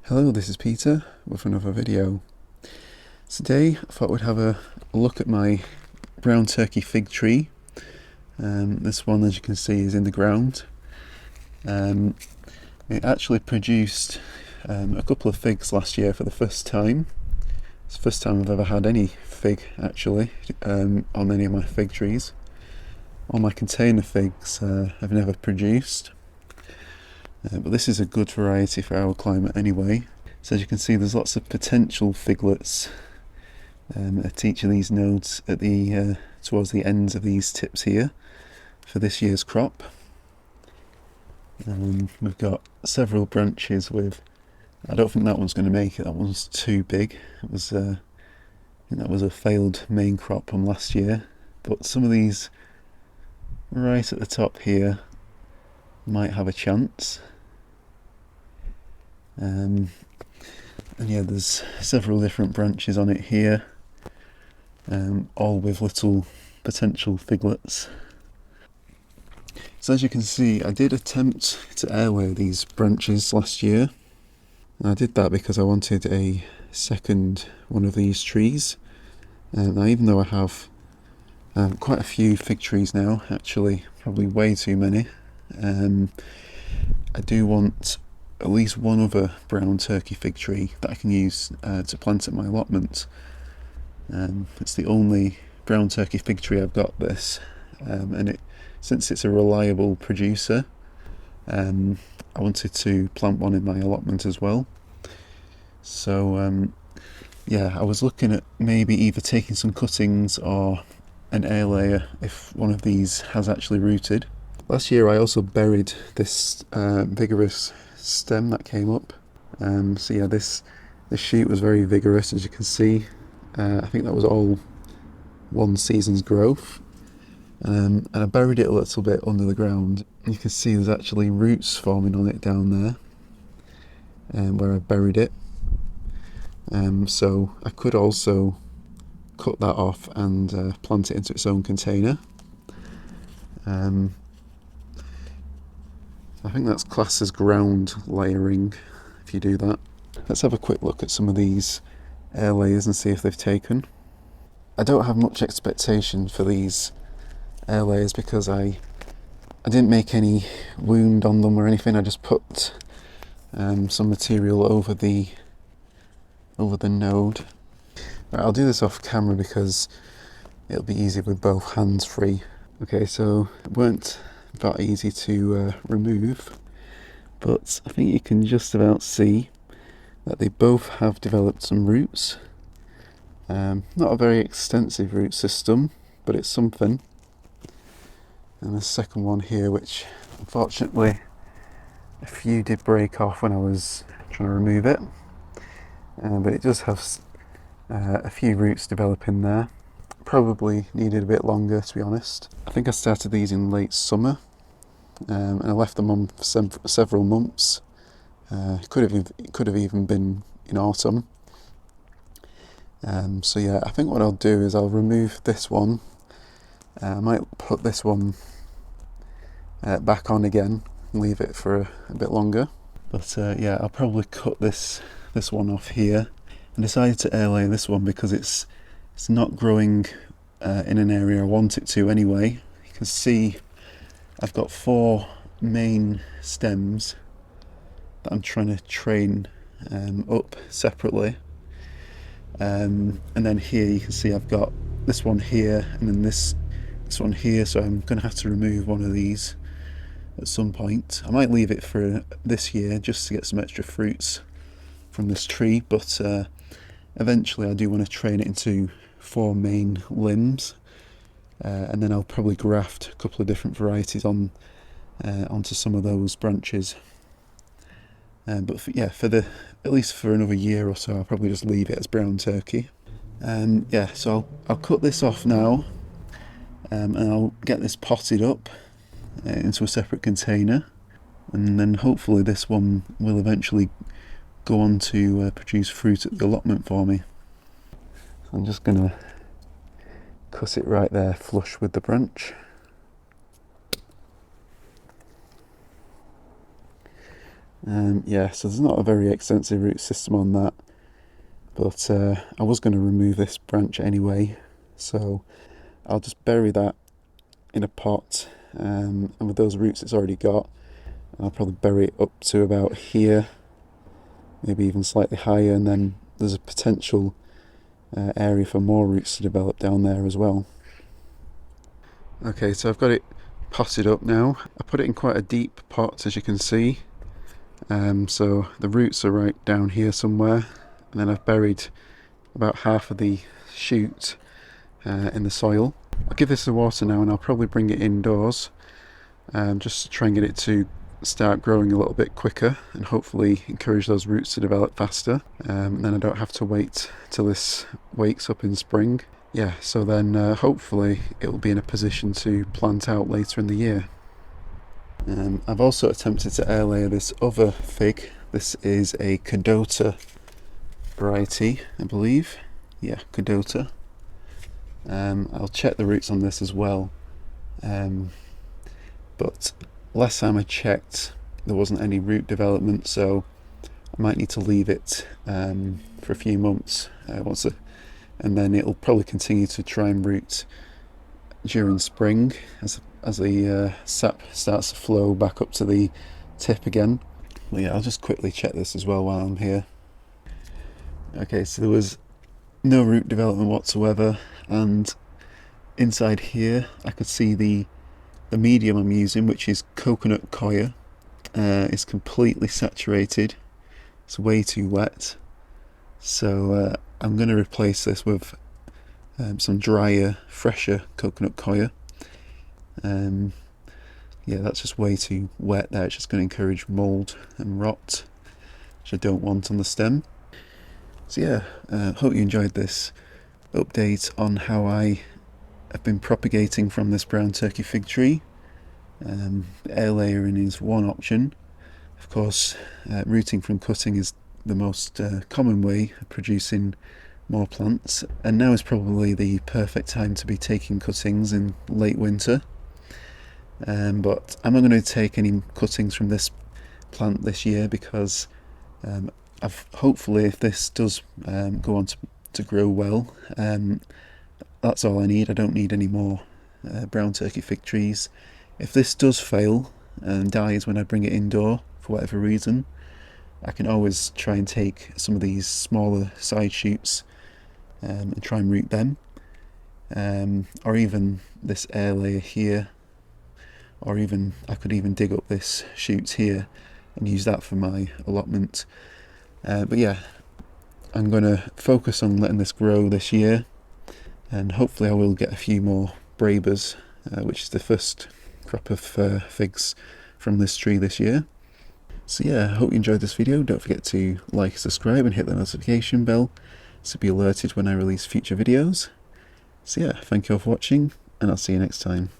Hello, this is Peter with another video. Today I thought we'd have a look at my brown turkey fig tree. This one, as you can see, is in the ground. It actually produced a couple of figs last year for the first time. It's the first time I've ever had any fig actually on any of my fig trees. All my container figs have never produced. But this is a good variety for our climate anyway. So as you can see, there's lots of potential figlets at each of these nodes at the towards the ends of these tips here for this year's crop. We've got several branches with, I don't think that one's going to make it, that one's too big. It was, I think that was a failed main crop from last year, but some of these right at the top here might have a chance. And yeah, there's several different branches on it here, all with little potential figlets. So as you can see, I did attempt to airlay these branches last year. And I did that because I wanted a second one of these trees. Now, even though I have quite a few fig trees now, actually probably way too many, I do want at least one other brown turkey fig tree that I can use to plant at my allotment. It's the only brown turkey fig tree I've got this, and since it's a reliable producer, I wanted to plant one in my allotment as well. So yeah, I was looking at maybe either taking some cuttings or an air layer if one of these has actually rooted. Last year I also buried this vigorous stem that came up. So yeah, this shoot was very vigorous, as you can see. I think that was all one season's growth. And I buried it a little bit under the ground. You can see there's actually roots forming on it down there, where I buried it. So I could also cut that off and plant it into its own container. I think that's classed as ground layering if you do that. Let's have a quick look at some of these air layers and see if they've taken. I don't have much expectation for these air layers because I didn't make any wound on them or anything. I just put some material over the node. Right, I'll do this off camera because it'll be easier with both hands free. Okay, so it weren't that easy to remove, but I think you can just about see that they both have developed some roots. Not a very extensive root system, but it's something. And the second one here, which unfortunately a few did break off when I was trying to remove it, but it does have a few roots developing there. Probably needed a bit longer, to be honest. I think I started these in late summer, and I left them on for several months. It could have even been in autumn. So yeah, I think what I'll do is I'll remove this one. I might put this one back on again, leave it for a bit longer. But yeah, I'll probably cut this one off here. I decided to airlay this one because it's not growing in an area I want it to anyway. You can see I've got 4 main stems that I'm trying to train up separately. And then here you can see I've got this one here and then this one here, so I'm going to have to remove one of these at some point. I might leave it for this year just to get some extra fruits from this tree, but eventually I do want to train it into 4 main limbs, and then I'll probably graft a couple of different varieties onto some of those branches. But yeah, at least for another year or so, I'll probably just leave it as brown turkey. Yeah, so I'll cut this off now, and I'll get this potted up into a separate container, and then hopefully this one will eventually go on to produce fruit at the allotment for me. So I'm just going to cut it right there, flush with the branch. Yeah, so there's not a very extensive root system on that, but I was going to remove this branch anyway, so I'll just bury that in a pot, and with those roots it's already got, I'll probably bury it up to about here, maybe even slightly higher, and then there's a potential area for more roots to develop down there as well. Okay, so I've got it potted up now. I put it in quite a deep pot, as you can see, so the roots are right down here somewhere, and then I've buried about half of the shoot in the soil. I'll give this a water now, and I'll probably bring it indoors, just to try and get it to start growing a little bit quicker and hopefully encourage those roots to develop faster. Then I don't have to wait till this wakes up in spring. Yeah, so then hopefully it will be in a position to plant out later in the year. I've also attempted to air layer this other fig. This is a Cadota variety, I believe. Yeah, Cadota. I'll check the roots on this as well. But last time I checked, there wasn't any root development, so I might need to leave it for a few months, and then it'll probably continue to try and root during spring as the sap starts to flow back up to the tip again. But yeah, I'll just quickly check this as well while I'm here. Okay, so there was no root development whatsoever, and inside here I could see the medium I'm using, which is coconut coir, is completely saturated. It's way too wet, so I'm going to replace this with some drier, fresher coconut coir. Yeah, that's just way too wet there. It's just going to encourage mould and rot, which I don't want on the stem. So yeah, hope you enjoyed this update on how I have been propagating from this brown turkey fig tree. Air layering is one option. Of course, rooting from cutting is the most common way of producing more plants, and now is probably the perfect time to be taking cuttings in late winter. But I'm not going to take any cuttings from this plant this year because hopefully, if this does go on to grow well, that's all I need. I don't need any more brown turkey fig trees. If this does fail and dies when I bring it indoor for whatever reason, I can always try and take some of these smaller side shoots and try and root them, or even this air layer here, or even I could even dig up this shoot here and use that for my allotment. But yeah, I'm going to focus on letting this grow this year, and hopefully I will get a few more Brabers, which is the first crop of figs from this tree this year. So yeah, I hope you enjoyed this video. Don't forget to like, subscribe and hit the notification bell to be alerted when I release future videos. So yeah, thank you all for watching, and I'll see you next time.